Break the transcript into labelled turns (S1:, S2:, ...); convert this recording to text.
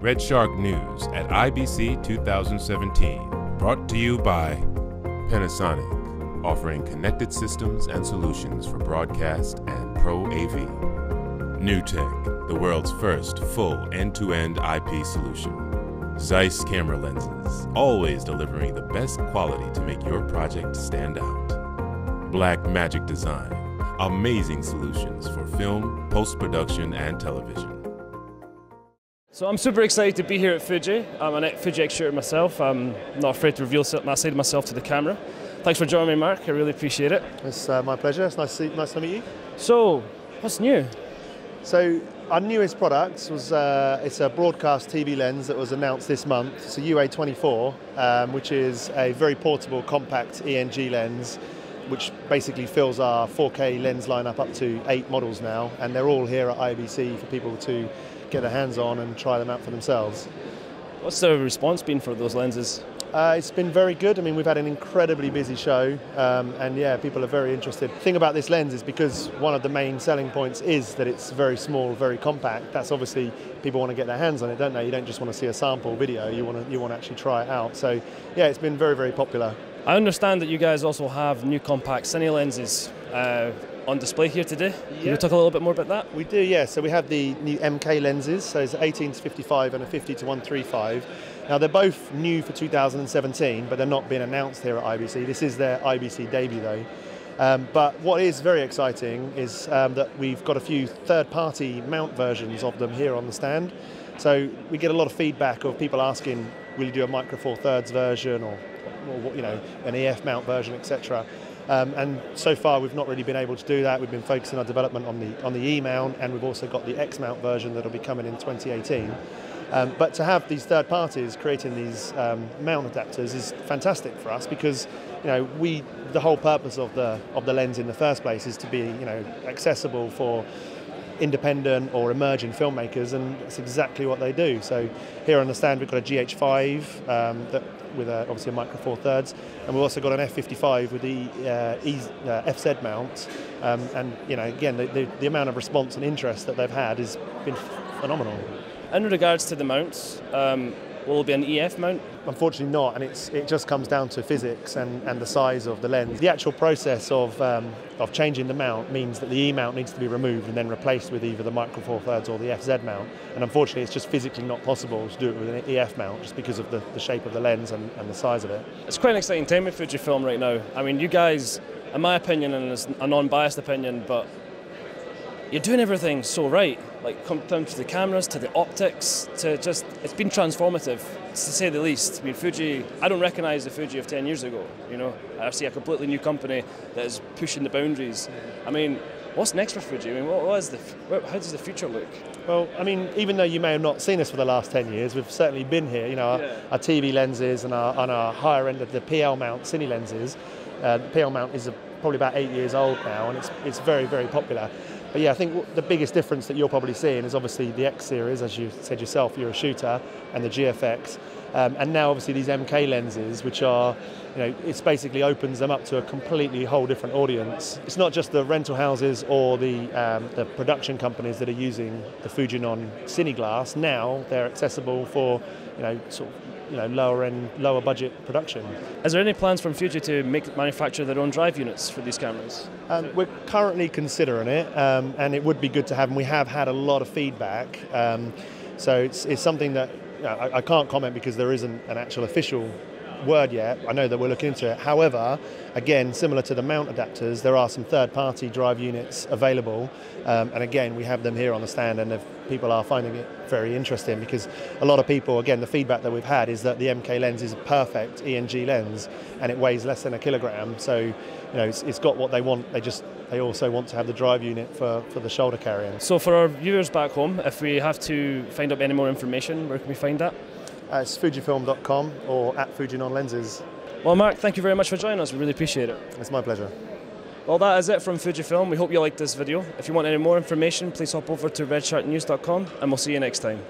S1: Red Shark News at IBC 2017, brought to you by Panasonic, offering connected systems and solutions for broadcast and Pro AV. NewTek, the world's first full end-to-end IP solution. ZEISS camera lenses, always delivering the best quality to make your project stand out. Blackmagicdesign, amazing solutions for film, post-production, and television.
S2: So I'm super excited to be here at Fuji. I'm an Fuji X-shooter myself. I'm not afraid to reveal my side of myself to the camera. Thanks for joining me, Mark. I really appreciate it.
S3: It's my pleasure. It's nice to meet you.
S2: So, what's new?
S3: So our newest product was it's a broadcast TV lens that was announced this month. It's a UA24, which is a very portable, compact ENG lens, which basically fills our 4K lens lineup up to 8 models now, and they're all here at IBC for people to get their hands on and try them out for themselves.
S2: What's the response been for those lenses?
S3: It's been very good. I mean, we've had an incredibly busy show, and yeah, people are very interested. The thing about this lens is because one of the main selling points is that it's very small, very compact. That's obviously, people want to get their hands on it, don't they? You don't just want to see a sample video, you want to actually try it out. So yeah, it's been very, very popular.
S2: I understand that you guys also have new compact cine lenses on display here today. Can you talk a little bit more about that?
S3: We do, yeah. So we have the new MK lenses, so it's 18-55 and a 50-135. Now they're both new for 2017, but they're not being announced here at IBC. This is their IBC debut though. But what is very exciting is that we've got a few third-party mount versions of them here on the stand. So we get a lot of feedback of people asking, will you do a Micro Four Thirds version or you know, an EF mount version, etc. And so far we've not really been able to do that. We've been focusing our development on the E mount, and we've also got the X mount version that'll be coming in 2018. But to have these third parties creating these mount adapters is fantastic for us, because you know the whole purpose of the lens in the first place is to be accessible for independent or emerging filmmakers, and that's exactly what they do. So here on the stand we've got a GH5 with obviously a Micro Four Thirds, and we've also got an F55 with the FZ mount, and again the amount of response and interest that they've had has been phenomenal.
S2: In regards to the mounts, will it be an EF mount?
S3: Unfortunately not, and it just comes down to physics and the size of the lens. The actual process of changing the mount means that the E mount needs to be removed and then replaced with either the Micro Four Thirds or the FZ mount, and unfortunately it's just physically not possible to do it with an EF mount just because of the shape of the lens and the size of it.
S2: It's quite an exciting time with Fujifilm right now. I mean, you guys, in my opinion, and it's a non-biased opinion, but you're doing everything so right. Like, come down to the cameras, to the optics, to just, it's been transformative, to say the least. I mean, Fuji, I don't recognise the Fuji of 10 years ago, I see a completely new company that is pushing the boundaries. I mean, what's next for Fuji? I mean, how does the future look?
S3: Well, I mean, even though you may have not seen us for the last 10 years, we've certainly been here. Our TV lenses and our higher end of the PL mount cine lenses. The PL mount is probably about 8 years old now, and it's very, very popular. But yeah, I think the biggest difference that you're probably seeing is obviously the X series, as you said yourself, you're a shooter, and the GFX. And now obviously these MK lenses, which are, it basically opens them up to a completely whole different audience. It's not just the rental houses or the production companies that are using the Fujinon Cine Glass. Now they're accessible for, lower end, lower budget production.
S2: Is there any plans from Fuji to manufacture their own drive units for these cameras?
S3: We're currently considering it, and it would be good to have, and we have had a lot of feedback. So it's something that I can't comment because there isn't an actual official word yet. I know that we're looking into it. However, again, similar to the mount adapters, there are some third-party drive units available, and again, we have them here on the stand, and people are finding it very interesting, because a lot of people, again, the feedback that we've had is that the MK lens is a perfect ENG lens, and it weighs less than a kilogram, so it's got what they want. They also want to have the drive unit for the shoulder carrying.
S2: So for our viewers back home, if we have to find out any more information, where can we find that?
S3: It's fujifilm.com or at Fujinon Lenses.
S2: Well, Mark, thank you very much for joining us. We really appreciate it.
S3: It's my pleasure.
S2: Well, that is it from Fujifilm. We hope you liked this video. If you want any more information, please hop over to redsharknews.com, and we'll see you next time.